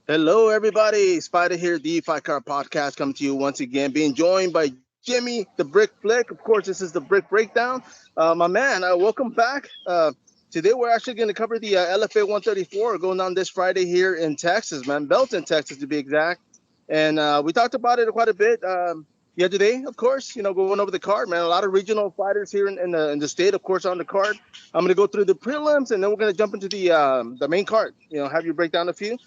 Hello, everybody. Spider here, the Five Car Podcast, coming to you once again, being joined by Jimmy, the Brick Flick. Of course, this is the Brick Breakdown. My man, welcome back. Today, we're actually going to cover the LFA 134 going on this Friday here in Texas, man. Belton, Texas, to be exact. And we talked about it quite a bit yesterday, of course, going over the card, man. A lot of regional fighters here in the state, of course, on the card. I'm going to go through the prelims, and then we're going to jump into the main card, have you break down a few.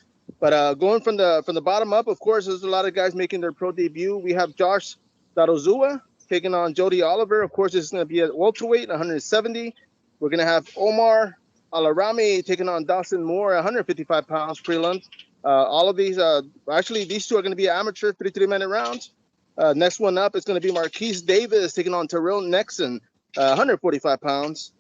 But going from the bottom up, of course, there's a lot of guys making their pro debut. We have Josh Darozua taking on Jody Oliver. Of course, this is going to be at welterweight, 170. We're going to have Omar Alarami taking on Dawson Moore, 155 pounds prelims. All of these, actually, these two are going to be amateur 3-minute rounds. Next one up is going to be Marquise Davis taking on Terrell Nexon, 145 pounds.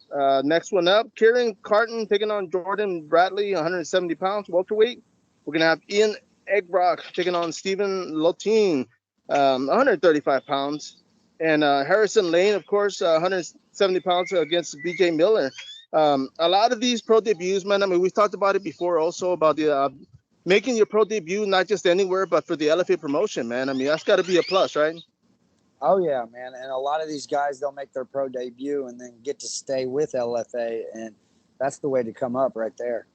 Next one up, Kieran Carton taking on Jordan Bradley, 170 pounds, welterweight. We're going to have Ian Eggbrock taking on Stephen Lotine, 135 pounds. And Harrison Lane, of course, 170 pounds against BJ Miller. A lot of these pro debuts, man, I mean, we've talked about it before also about the making your pro debut, not just anywhere, but for the LFA promotion, man. I mean, that's got to be a plus, right? Oh yeah, man, and a lot of these guys they'll make their pro debut and then get to stay with LFA, and that's the way to come up right there.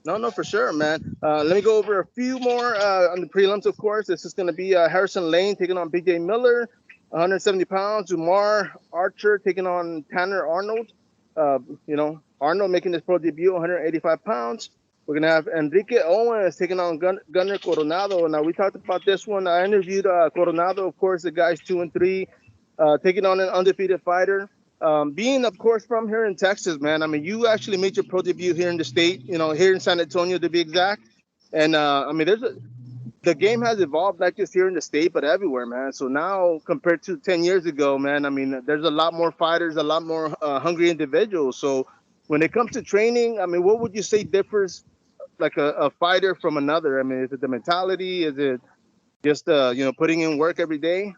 No, for sure, man. Let me go over a few more on the prelims, of course. This is going to be Harrison Lane taking on BJ Miller, 170 pounds. Umar Archer taking on Tanner Arnold. Arnold making his pro debut, 185 pounds. We're going to have Enrique Owens taking on Gunnar Coronado. Now, we talked about this one. I interviewed Coronado, of course, the guy's 2-3, taking on an undefeated fighter. Being, of course, from here in Texas, man. I mean, you actually made your pro debut here in the state, here in San Antonio to be exact. And I mean, the game has evolved not just here in the state, but everywhere, man. So now, compared to 10 years ago, man, I mean, there's a lot more fighters, a lot more hungry individuals. So when it comes to training, I mean, what would you say differs like a fighter from another? I mean, is it the mentality? Is it just putting in work every day?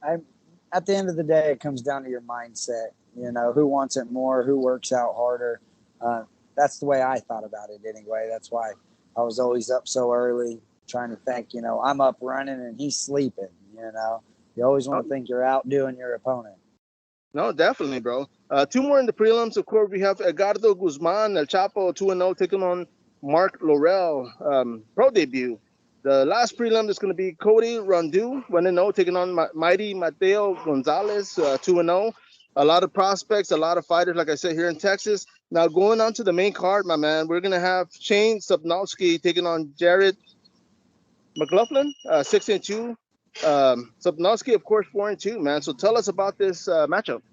I, at the end of the day, it comes down to your mindset. You know, who wants it more, who works out harder. That's the way I thought about it anyway. That's why I was always up so early, trying to think. I'm up running and he's sleeping. You always want to think you're outdoing your opponent. No, definitely, bro. Two more in the prelims. Of course, we have Edgardo Guzman, El Chapo, 2-0, taking on Mark Laurel, pro debut. The last prelim is going to be Cody Rondu, 1-0, taking on Mighty Mateo Gonzalez, 2-0. A lot of prospects, a lot of fighters, like I said, here in Texas. Now, going on to the main card, my man, we're going to have Shane Subnowski taking on Jared McLaughlin, 6-2. Subnowski, of course, 4-2, man. So tell us about this matchup.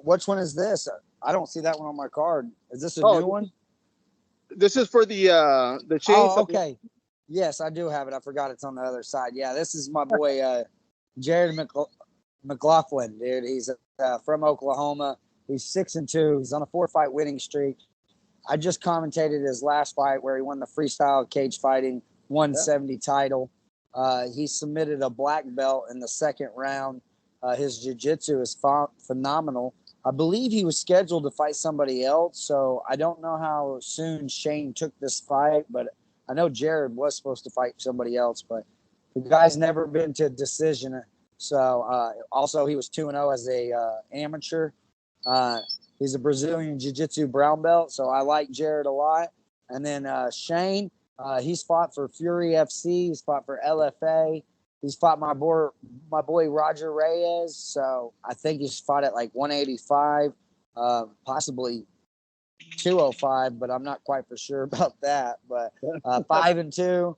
Which one is this? I don't see that one on my card. Is this a new one? This is for the chain. Oh, okay. Yes, I do have it. I forgot it's on the other side. Yeah, this is my boy Jared McLaughlin, dude. He's from Oklahoma. He's 6-2. He's on a 4-fight winning streak. I just commentated his last fight where he won the freestyle cage fighting 170 title. He submitted a black belt in the second round. His jiu-jitsu is phenomenal. I believe he was scheduled to fight somebody else, so I don't know how soon Shane took this fight, but I know Jared was supposed to fight somebody else, but the guy's never been to a decision. So also he was 2-0 as a amateur. He's a Brazilian jiu-jitsu brown belt, so I like Jared a lot. And then Shane, he's fought for Fury FC. He's fought for LFA. He's fought my boy Roger Reyes. So I think he's fought at like 185, possibly 205, but I'm not quite for sure about that. But 5-2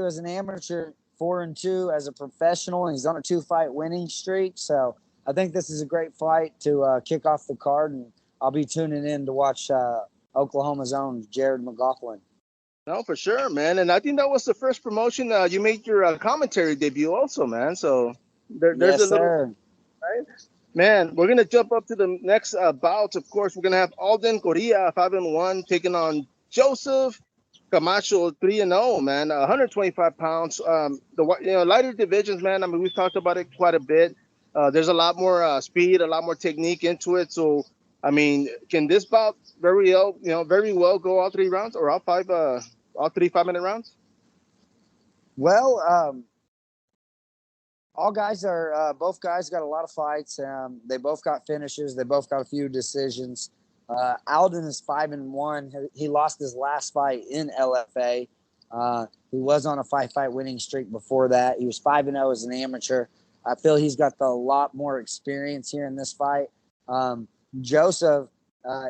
as an amateur, 4-2 as a professional, and he's on a 2-fight winning streak. So I think this is a great fight to kick off the card, and I'll be tuning in to watch Oklahoma's own Jared McLaughlin. No, for sure, man. And I think that was the first promotion you made your commentary debut also, man. So there's yes, a little, sir. Right? Man, we're going to jump up to the next bout. Of course, we're going to have Alden Correia, 5-1, taking on Joseph Camacho, 3-0, man. 125 pounds. The lighter divisions, man. I mean, we've talked about it quite a bit. There's a lot more speed, a lot more technique into it. So I mean, can this bout very well go all 3 rounds or all 3 5-minute rounds? Well, all guys are both guys got a lot of fights. They both got finishes. They both got a few decisions. Alden is 5-1. He lost his last fight in LFA. He was on a fight winning streak before that. He was 5-0 as an amateur. I feel he's got a lot more experience here in this fight. Joseph,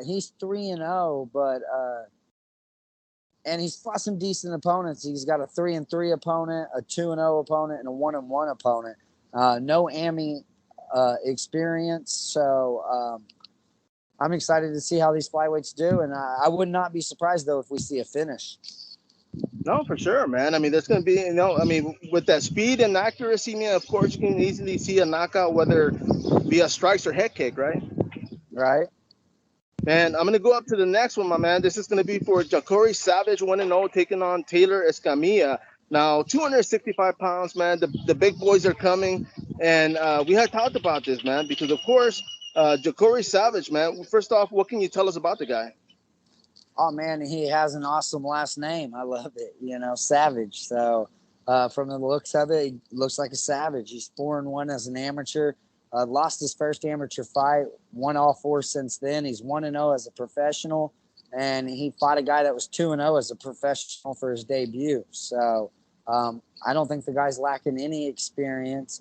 he's 3-0, but and he's fought some decent opponents. He's got a 3-3 opponent, a 2-0 opponent, and a 1-1 opponent. No AMI experience, so I'm excited to see how these flyweights do. And I would not be surprised though if we see a finish. No, for sure, man. I mean, there's going to be, with that speed and accuracy, man, of course, you can easily see a knockout, whether via strikes or head kick, right? Right. And I'm going to go up to the next one, my man. This is going to be for Jacori Savage, 1-0, taking on Taylor Escamilla. Now, 265 pounds, man. The big boys are coming. And we had talked about this, man, because, of course, Jacori Savage, man. First off, what can you tell us about the guy? Oh, man, he has an awesome last name. I love it, Savage. So from the looks of it, he looks like a savage. He's 4-1 as an amateur. Lost his first amateur fight, won all 4 since then. He's 1-0 as a professional, and he fought a guy that was 2-0 as a professional for his debut. So I don't think the guy's lacking any experience.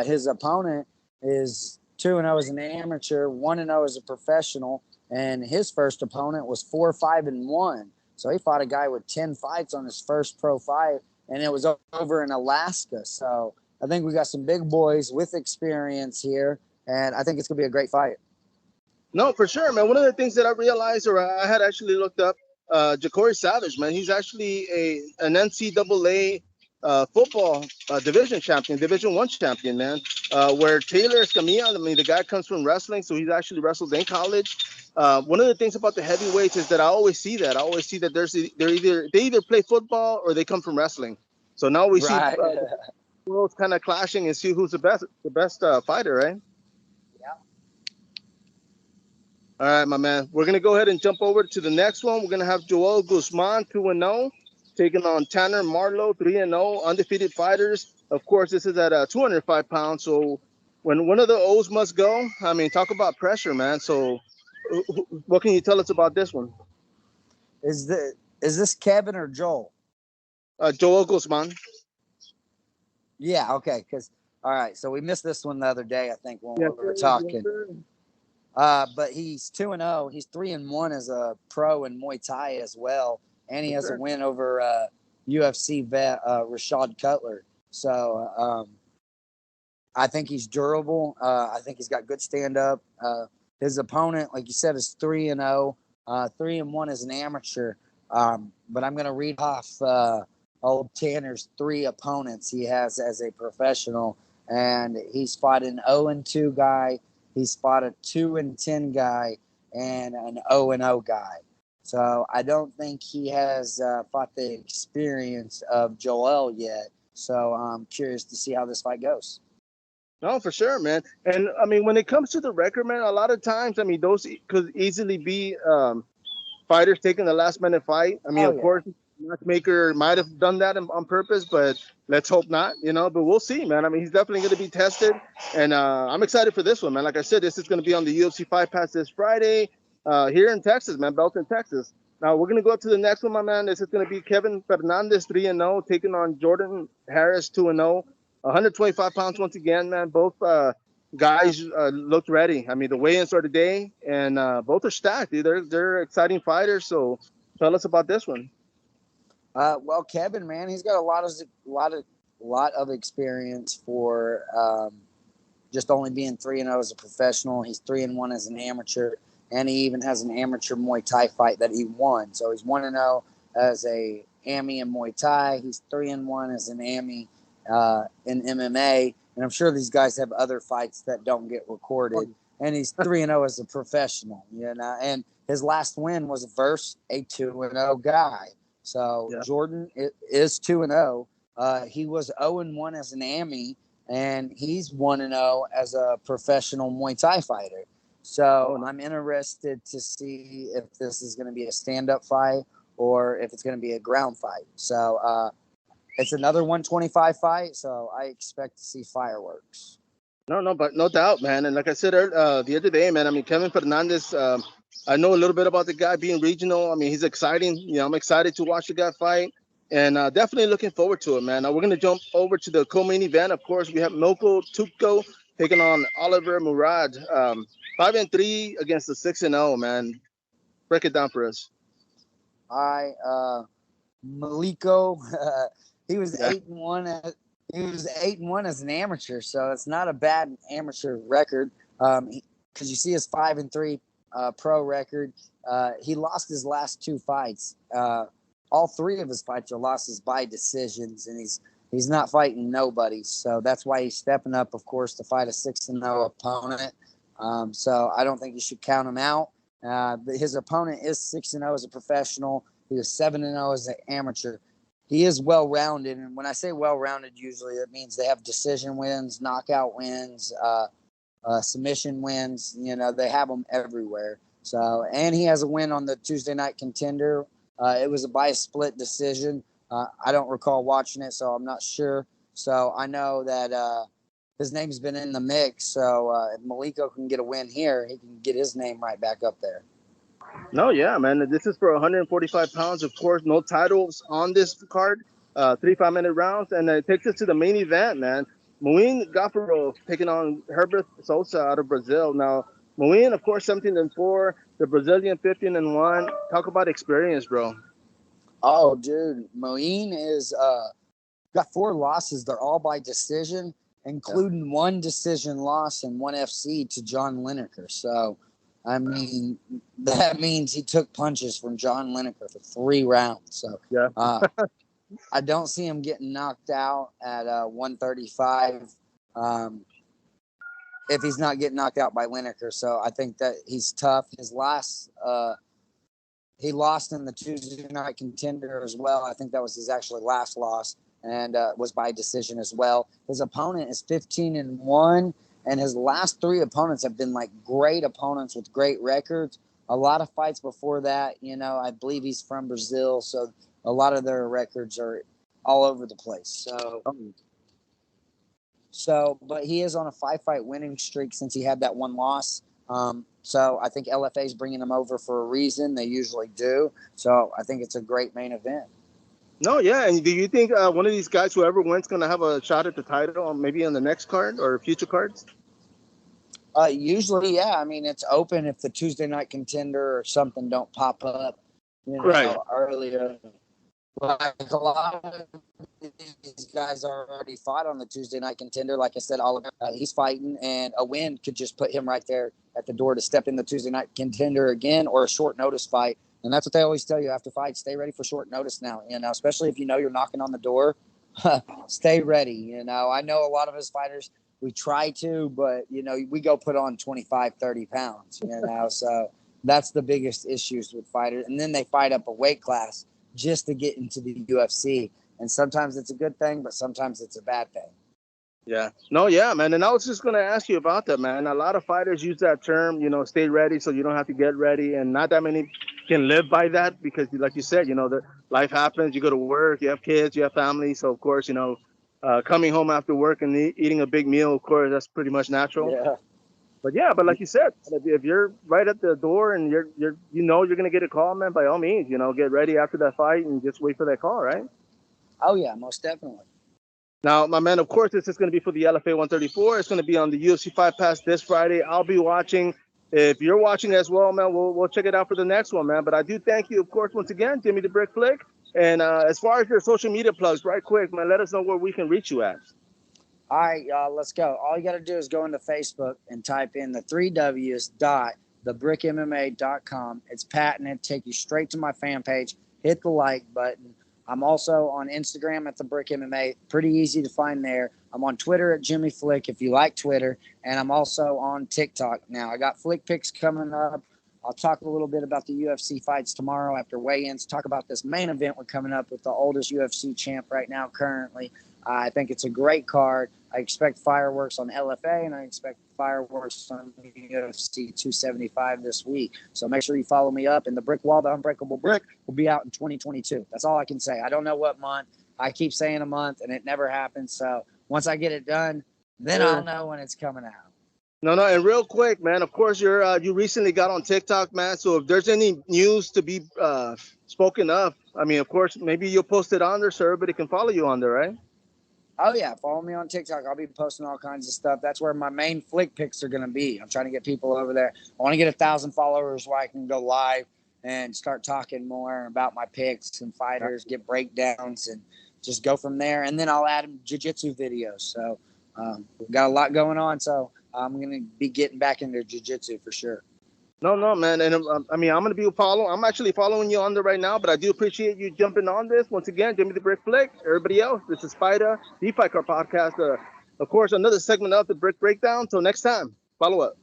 His opponent is 2-0 as an amateur, 1-0 as a professional, and his first opponent was 4-5-1. So he fought a guy with 10 fights on his first pro fight, and it was over in Alaska. So I think we got some big boys with experience here, and I think it's going to be a great fight. No, for sure, man. One of the things that I realized, or I had actually looked up, Jacori Savage, man, he's actually an NCAA football division champion, Division I champion, man. Where Taylor Escamilla, I mean, the guy comes from wrestling, so he's actually wrestled in college. One of the things about the heavyweights is that I always see that they either play football or they come from wrestling. So now we see worlds kind of clashing and see who's the best fighter, right? Yeah. All right, my man. We're gonna go ahead and jump over to the next one. We're gonna have Joel Guzman, 2-0, taking on Tanner Marlow, 3-0, undefeated fighters. Of course, this is at 205 pounds. So when one of the O's must go, I mean, talk about pressure, man. So what can you tell us about this one? Is this Kevin or Joel? Joel Guzman. Yeah, okay. All right, so we missed this one the other day, I think, when we were talking. But he's 2-0. He's 3-1 as a pro in Muay Thai as well, and he has a win over UFC vet Rashad Cutler. So I think he's durable. I think he's got good stand up. His opponent, like you said, is 3-0, 3-1 as an amateur. But I'm going to read off old Tanner's 3 opponents he has as a professional, and he's fought an 0-2 guy. He's fought a 2-10 guy and an 0-0 guy. So I don't think he has fought the experience of Joel yet. So I'm curious to see how this fight goes. No, for sure, man. And I mean, when it comes to the record, man, a lot of times, I mean, those could easily be fighters taking the last minute fight. I mean, of course, matchmaker might have done that on purpose, but let's hope not, but we'll see, man. I mean, he's definitely going to be tested, and I'm excited for this one, man. Like I said, this is going to be on the UFC Fight Pass this Friday here in Texas, man, Belton, Texas. Now, we're going to go up to the next one, my man. This is going to be Kevin Fernandez, 3-0, taking on Jordan Harris, 2-0. 125 pounds once again, man. Both guys looked ready. I mean, the weigh-ins are today, and both are stacked. Dude. They're exciting fighters, so tell us about this one. Well, Kevin, man, he's got a lot of experience for just only being 3-0 as a professional. He's 3-1 as an amateur, and he even has an amateur Muay Thai fight that he won. So he's 1-0 as a AMI in Muay Thai. He's 3-1 as an AMI in MMA, and I'm sure these guys have other fights that don't get recorded. And he's 3-0 as a professional, And his last win was versus a 2-0 guy. So Jordan is 2-0. He was 0-1 as an AMI, and he's 1-0 as a professional Muay Thai fighter. So Oh, no. I'm interested to see if this is going to be a stand-up fight or if it's going to be a ground fight. So it's another 125 fight, so I expect to see fireworks. No, but no doubt, man. And like I said the other day, man, I mean, Kevin Fernandez, I know a little bit about the guy being regional. I mean, he's exciting. I'm excited to watch the guy fight and definitely looking forward to it, man. We're going to jump over to the co-main event. Of course, we have Moko Tuko taking on Oliver Murad. 5-3 against the 6-0, man. Break it down for us. Maliko, he was Yeah. 8-1. He was 8-1 as an amateur, so it's not a bad amateur record. Because you see his 5-3 pro record. He lost his last 2 fights. All 3 of his fights are losses by decisions, and he's not fighting nobody. So that's why he's stepping up, of course, to fight a 6-0 opponent. So I don't think you should count him out. His opponent is 6-0 as a professional. He was 7-0 as an amateur. He is well-rounded, and when I say well-rounded, usually it means they have decision wins, knockout wins, submission wins. They have them everywhere. So, and he has a win on the Tuesday Night Contender. It was by a split decision. I don't recall watching it, so I'm not sure. So I know that his name's been in the mix. So if Maliko can get a win here, he can get his name right back up there. No, yeah, man. This is for 145 pounds. Of course, no titles on this card. 3 5-minute rounds, and it takes us to the main event, man. Maulin taking on Herbert Salsa out of Brazil. Now, Maulin, of course, 17-4. The Brazilian 15-1. Talk about experience, bro. Oh, dude, Maulin is got 4 losses. They're all by decision, including 1 decision loss and 1 FC to John Lineker. So, I mean, that means he took punches from John Lineker for 3 rounds. So, Yeah. I don't see him getting knocked out at 135 if he's not getting knocked out by Lineker. So, I think that he's tough. His last he lost in the Tuesday Night Contender as well. I think that was his actually last loss, and was by decision as well. His opponent is 15-1, and his last 3 opponents have been like great opponents with great records. A lot of fights before that, I believe he's from Brazil, so a lot of their records are all over the place. But he is on a 5-fight winning streak since he had that 1 loss. So I think LFA is bringing him over for a reason. They usually do. So I think it's a great main event. No, yeah. And do you think one of these guys, whoever wins, going to have a shot at the title, maybe on the next card or future cards? Usually, yeah. I mean, it's open if the Tuesday Night Contender or something don't pop up, Right. earlier. Like a lot of these guys already fought on the Tuesday Night Contender. Like I said, Oliver, he's fighting, and a win could just put him right there at the door to step in the Tuesday Night Contender again, or a short notice fight. And that's what they always tell you after fights: stay ready for short notice now. Especially if you're knocking on the door, stay ready. I know a lot of us fighters, we try to, but we go put on 25, 30 pounds. So that's the biggest issues with fighters, and then they fight up a weight class just to get into the UFC. And sometimes it's a good thing, but sometimes it's a bad thing. Yeah. No, yeah, man. And I was just going to ask you about that, man. A lot of fighters use that term, stay ready so you don't have to get ready. And not that many can live by that because, like you said, the life happens. You go to work, you have kids, you have family. So, of course, coming home after work and eating a big meal, of course, that's pretty much natural. Yeah. But like you said, if you're right at the door and you're going to get a call, man, by all means, get ready after that fight and just wait for that call, right? Oh, yeah, most definitely. Now, my man, of course, this is going to be for the LFA 134. It's going to be on the UFC Fight Pass this Friday. I'll be watching. If you're watching as well, man, we'll check it out for the next one, man. But I do thank you, of course, once again, Jimmy the Brick Flick. And as far as your social media plugs, right quick, man, let us know where we can reach you at. All right, y'all, let's go. All you got to do is go into Facebook and type in the 3 W's .thebrickmma.com. It's patented. Take you straight to my fan page. Hit the like button. I'm also on Instagram at The Brick MMA. Pretty easy to find there. I'm on Twitter at Jimmy Flick if you like Twitter. And I'm also on TikTok now. I got Flick Picks coming up I'll talk a little bit about the UFC fights tomorrow after weigh-ins. Talk about this main event we're coming up with the oldest UFC champ right now currently. I think it's a great card. I expect fireworks on LFA, and I expect fireworks on UFC 275 this week. So make sure you follow me up. And the Brick Wall, the Unbreakable Brick, will be out in 2022. That's all I can say. I don't know what month. I keep saying a month, and it never happens. So once I get it done, then I'll know when it's coming out. No, and real quick, man. Of course, you recently got on TikTok, man. So if there's any news to be spoken of, I mean, of course, maybe you'll post it on there so everybody can follow you on there, right? Oh, yeah. Follow me on TikTok. I'll be posting all kinds of stuff. That's where my main flick picks are going to be. I'm trying to get people over there. I want to get 1,000 followers where I can go live and start talking more about my picks and fighters, get breakdowns, and just go from there. And then I'll add jiu-jitsu videos. So we've got a lot going on. So I'm going to be getting back into jiu-jitsu for sure. No, man. And I mean, I'm going to be I'm actually following you on there right now, but I do appreciate you jumping on this. Once again, Jimmy the Brick Flick, everybody else, this is Spida, the Fight Card Podcast. Of course, another segment of the Brick Breakdown. Till next time, follow up.